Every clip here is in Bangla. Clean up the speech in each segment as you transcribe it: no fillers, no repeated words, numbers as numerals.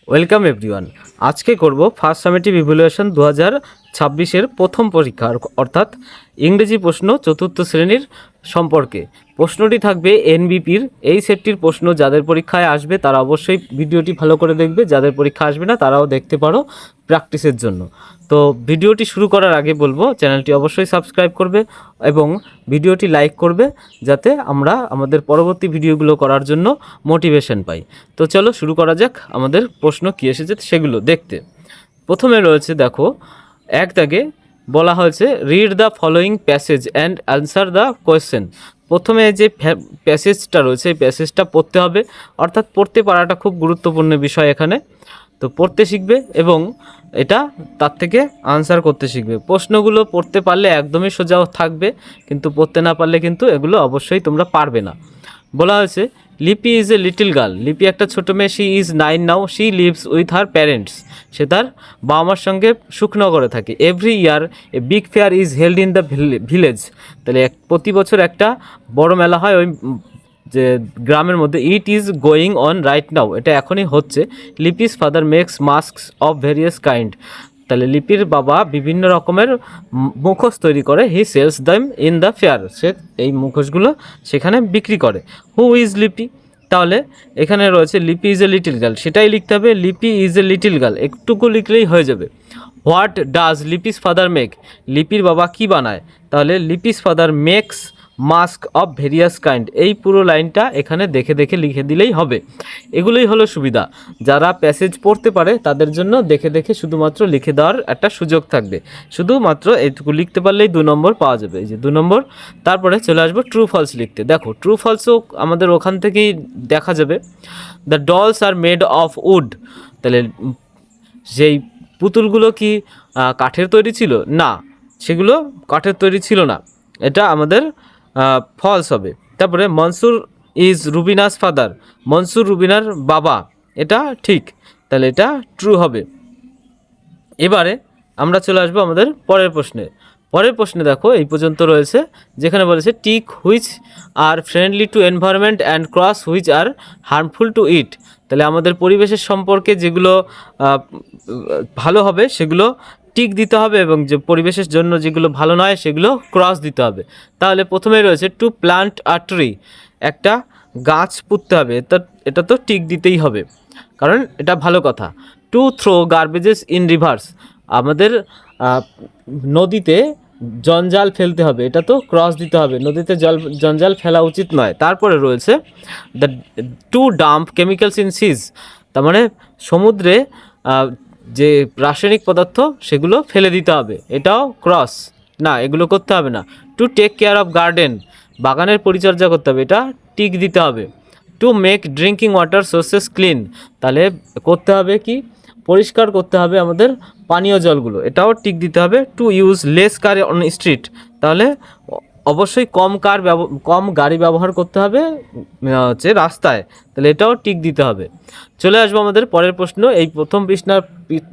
Welcome everyone. আজকে করব ফার্স্ট সামেটিভ ইভ্যালুয়েশন 2026-এর প্রথম পরীক্ষা অর্থাৎ ইংরেজি প্রশ্ন চতুর্থ শ্রেণীর সম্পর্কে। প্রশ্নটি থাকবে এনবিপির। এই সেটটির প্রশ্ন যাদের পরীক্ষায় আসবে তারা অবশ্যই ভিডিওটি ভালো করে দেখবে, যাদের পরীক্ষা আসবে না তারাও দেখতে পারো প্র্যাকটিসের জন্য। তো ভিডিওটি শুরু করার আগে বলবো চ্যানেলটি অবশ্যই সাবস্ক্রাইব করবে এবং ভিডিওটি লাইক করবে, যাতে আমরা আমাদের পরবর্তী ভিডিওগুলো করার জন্য মোটিভেশন পাই। তো চলো শুরু করা যাক আমাদের প্রশ্ন কী এসেছে সেগুলো দেখতে। প্রথমে রয়েছে দেখো, এক দাগে বলা হয়েছে read the following passage and answer the question. প্রথমে যে প্যাসেজটা রয়েছে এই প্যাসেজটা পড়তে হবে, অর্থাৎ পড়তে পারাটা খুব গুরুত্বপূর্ণ বিষয় এখানে। তো পড়তে শিখবে এবং এটা তার থেকে আনসার করতে শিখবে। প্রশ্নগুলো পড়তে পারলে একদমই সোজা থাকবে, কিন্তু পড়তে না পারলে কিন্তু এগুলো অবশ্যই তোমরা পারবে না। বলা হয়েছে লিপি ইজ এ লিটল গার্ল। লিপি একটা ছোটো মেয়ে। She is 9 now. She lives with her parents. সে তার বাবা মার সঙ্গে সুখনগরে থাকে। Every year a big fair is held in the village. তাহলে প্রতি বছর একটা বড় মেলা হয় ওই যে গ্রামের মধ্যে। It is going on right now. এটা এখনই হচ্ছে। Lipi's father makes masks of various kind. তাহলে লিপির বাবা বিভিন্ন রকমের মুখোশ তৈরি করে। He sells them in the fair. সে এই মুখোশগুলো সেখানে বিক্রি করে। হু ইজ লিপি? তাহলে এখানে রয়েছে লিপি ইজ এ লিটিল গার্ল, সেটাই লিখতে হবে। লিপি ইজ এ লিটিল গার্ল একটুকু লিখলেই হয়ে যাবে। What does Lipi's father make? লিপির বাবা কি বানায়? তাহলে Lipi's father makes mask of various kind. এই পুরো লাইনটা এখানে দেখে দেখে লিখে দিলেই হবে। এগুলোই হলো সুবিধা। যারা প্যাসেজ পড়তে পারে তাদের জন্য দেখে দেখে শুধুমাত্র লিখে দেওয়ার একটা সুযোগ থাকবে। শুধুমাত্র এইটুকু লিখতে পারলেই 2 নম্বর পাওয়া যাবে। এই যে 2 নম্বর। তারপরে চলে আসবো ট্রু ফলস লিখতে। দেখো ট্রু ফলসও আমাদের ওখান থেকেই দেখা যাবে। The dolls are made of wood. তাহলে যেই পুতুলগুলো কি কাঠের তৈরি ছিল? না, সেগুলো কাঠের তৈরি ছিল না। এটা আমাদের ফলস হবে। তারপরে মনসুর ইজ রুবিনাস ফাদার। মনসুর রুবিনার বাবা। এটা ঠিক, তাহলে এটা ট্রু হবে। এবারে আমরা চলে আসবো আমাদের পরের প্রশ্নে। পরের প্রশ্নে দেখো এই পর্যন্ত রয়েছে, যেখানে বলেছে tick which are friendly to environment and cross which are harmful to it. তাহলে আমাদের পরিবেশের সম্পর্কে যেগুলো ভালো হবে সেগুলো টিক দিতে হবে, এবং যে পরিবেশের জন্য যেগুলো ভালো নয় সেগুলো ক্রস দিতে হবে। তাহলে প্রথমেই রয়েছে টু প্লান্ট আ ট্রি। একটা গাছ পুঁততে হবে, এটা তো টিক দিতেই হবে, কারণ এটা ভালো কথা। To throw garbages in rivers. আমাদের নদীতে জঞ্জাল ফেলতে হবে, এটা তো ক্রস দিতে হবে। নদীতে জঞ্জাল ফেলা উচিত নয়। তারপরে রয়েছে the to dump chemicals in seas. তার মানে সমুদ্রে যে রাসায়নিক পদার্থ সেগুলো ফেলে দিতে হবে, এটাও ক্রস। না, এগুলো করতে হবে না। To take care of garden. বাগানের পরিচর্যা করতে হবে, এটা টিক দিতে হবে। To make drinking water sources clean. তাহলে করতে হবে কি? পরিষ্কার করতে হবে আমাদের পানীয় জলগুলো, এটাও টিক দিতে হবে। To use less car on street. তাহলে অবশ্যই কম গাড়ি ব্যবহার করতে হবে হচ্ছে রাস্তায়, তাহলে এটাও টিক দিতে হবে। চলে আসবো আমাদের পরের প্রশ্ন। এই প্রথম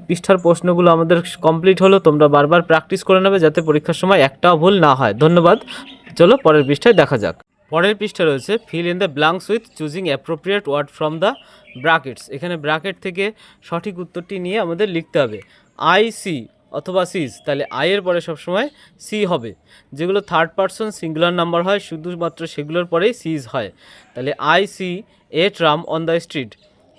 পৃষ্ঠার প্রশ্নগুলো আমাদের কমপ্লিট হলো। তোমরা বারবার প্র্যাকটিস করে নেবে যাতে পরীক্ষার সময় একটাও ভুল না হয়। ধন্যবাদ। চলো পরের পৃষ্ঠায় দেখা যাক। পরের পৃষ্ঠা রয়েছে fill in the blanks with choosing appropriate word from the brackets. এখানে ব্র্যাকেট থেকে সঠিক উত্তরটি নিয়ে আমাদের লিখতে হবে। আই সি অথবা সিজ। তাহলে আইয়ের পরে সবসময় সি হবে। যেগুলো থার্ড পারসন সিঙ্গুলার নাম্বার হয় শুধুমাত্র সেগুলোর পরেই সিজ হয়। তাহলে I see a tram on the street.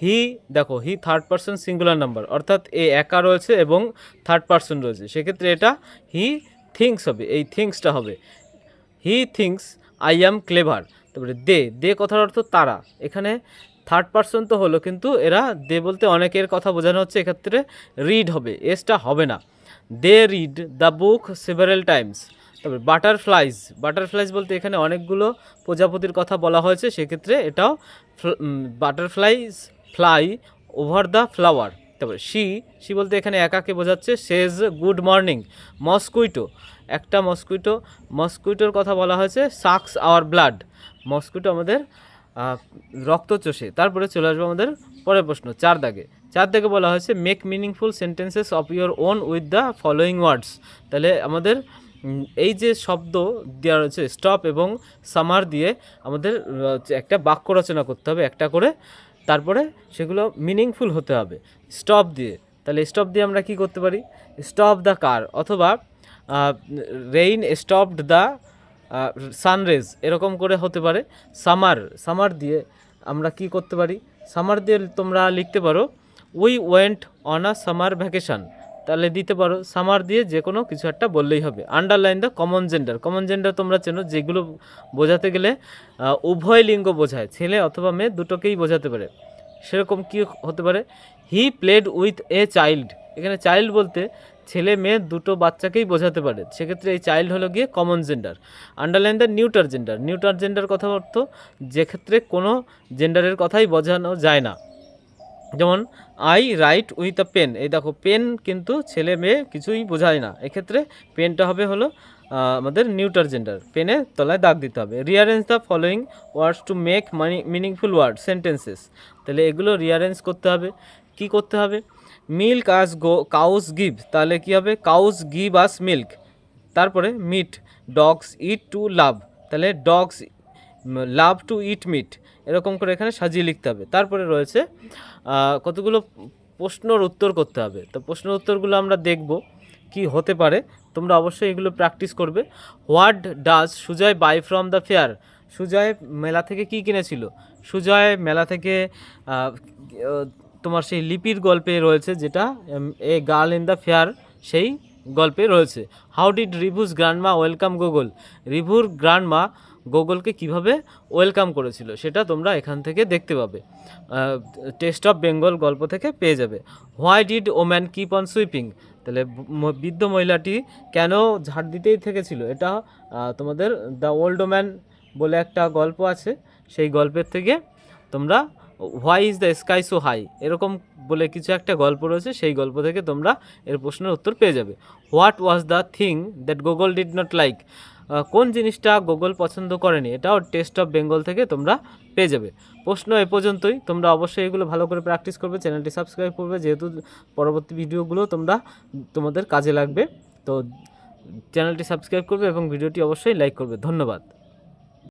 He, দেখো he third person singular number, অর্থাৎ এ একা রয়েছে এবং থার্ড পারসন রয়েছে, সেক্ষেত্রে এটা হি থিঙ্কস হবে, এই থিঙ্কসটা হবে। হি থিঙ্কস আই অ্যাম ক্লেভার। তারপরে দে কথার অর্থ তারা। এখানে থার্ড পারসন তো হলো, কিন্তু এরা দে বলতে অনেকের কথা বোঝানো হচ্ছে, এক্ষেত্রে রিড হবে, এসটা হবে না। They read the book several times. তারপরে বাটারফ্লাইজ বলতে এখানে অনেকগুলো প্রজাপতির কথা বলা হয়েছে, সেক্ষেত্রে এটাও butterflies fly over the flower. তারপরে শি বলতে এখানে একাকে বোঝাচ্ছে, সেজ গুড মর্নিং। মসকুইটো, একটা মসকুইটোর কথা বলা হয়েছে, সাকস আওয়ার ব্লাড। মসকুইটো আমাদের রক্ত চষে। তারপরে চলে আসবো আমাদের পরের প্রশ্ন 4 দাগে বলা হয়েছে make meaningful sentences of your own with the following ওয়ার্ডস। তাহলে আমাদের এই যে শব্দ দেওয়া রয়েছে স্টপ এবং সামার দিয়ে আমাদের একটা বাক্য রচনা করতে হবে একটা করে। তারপরে সেগুলো মিনিংফুল হতে হবে স্টপ দিয়ে। তাহলে স্টপ দিয়ে আমরা কি করতে পারি, স্টপ দ্য কার, অথবা রেইন স্টপড দ্য সানরেজ, এরকম করে হতে পারে। সামার দিয়ে আমরা কি করতে পারি, সামার দিয়ে তোমরা লিখতে পারো we went on a summer vacation, তাহলে দিতে পারো সামার দিয়ে যে কোনো কিছু একটা বললেই হবে। আন্ডারলাইন দ্য কমন জেন্ডার তোমরা চেনো, যেগুলো বোঝাতে গেলে উভয় লিঙ্গ বোঝায়, ছেলে অথবা মেয়ে দুটোকেই বোঝাতে পারে। সেরকম কি হতে পারে, he played with a child, এখানে চাইল্ড বলতে ছেলে মেয়ে দুটো বাচ্চাকেই বোঝাতে পারে, সেক্ষেত্রে এই চাইল্ড হলো গিয়ে common gender. Underline the neuter gender কথা অর্থ যেক্ষেত্রে কোনো জেন্ডারের কথাই বোঝানো যায় না, যেমন I write with a pen, এই দেখো পেন কিন্তু ছেলে মেয়ে কিছুই বোঝায় না, এক্ষেত্রে পেনটা হবে হলো আমাদের নিউটার জেন্ডার, পেনের তলায় দাগ দিতে হবে। Rearrange the following words to make meaningful word sentences, তাহলে এগুলো রিয়ারেঞ্জ করতে হবে। কি করতে হবে, মিল্ক আস কাউস গিভ, তাহলে কি হবে কাউস গিভ আস মিল্ক। তারপরে মিট, ডগস ইট টু লাভ, তাহলে dogs love to it meet, এরকম করে এখানে সাজিয়ে লিখতে হবে। তারপরে রয়েছে কতগুলো প্রশ্নর উত্তর করতে হবে, তো প্রশ্নের উত্তরগুলো আমরা দেখব কি হতে পারে, তোমরা অবশ্যই এগুলো প্র্যাকটিস করবে। What does Sujoy buy from the fair, Sujoy মেলা থেকে কি কিনেছিল, সুজয় মেলা থেকে তোমার সেই লিপির গল্পে রয়েছে, যেটা a girl in the fair সেই গল্পে রয়েছে। How did Rivu's grandma welcome Google, রিভুর গ্র্যান্ডমা গুগলকে কিভাবে ওয়েলকাম করেছিল সেটা তোমরা এখান থেকে দেখতে পাবে, টেস্ট অফ বেঙ্গল গল্প থেকে পেয়ে যাবে। Why did woman keep on sweeping, তাহলে বৃদ্ধ মহিলাটি কেন ঝাড় দিতেই থেকেছিল, এটা তোমাদের দ্য ওল্ড ওম্যান বলে একটা গল্প আছে, সেই গল্পের থেকে তোমরা why is the sky so high এরকম বলে কিছু একটা গল্প রয়েছে, সেই গল্প থেকে তোমরা এর প্রশ্নের উত্তর পেয়ে যাবে। What was the thing that Google did not like, কোন জিনিসটা গুগল পছন্দ করেনি, এটাও টেস্ট অফ বেঙ্গল থেকে তোমরা পেয়ে যাবে। প্রশ্ন এ পর্যন্তই, তোমরা অবশ্যই এগুলো ভালো করে প্র্যাকটিস করবে, চ্যানেলটি সাবস্ক্রাইব করবে, যেহেতু পরবর্তী ভিডিওগুলো তোমাদের কাজে লাগবে। তো চ্যানেলটি সাবস্ক্রাইব করবে এবং ভিডিওটি অবশ্যই লাইক করবে। ধন্যবাদ।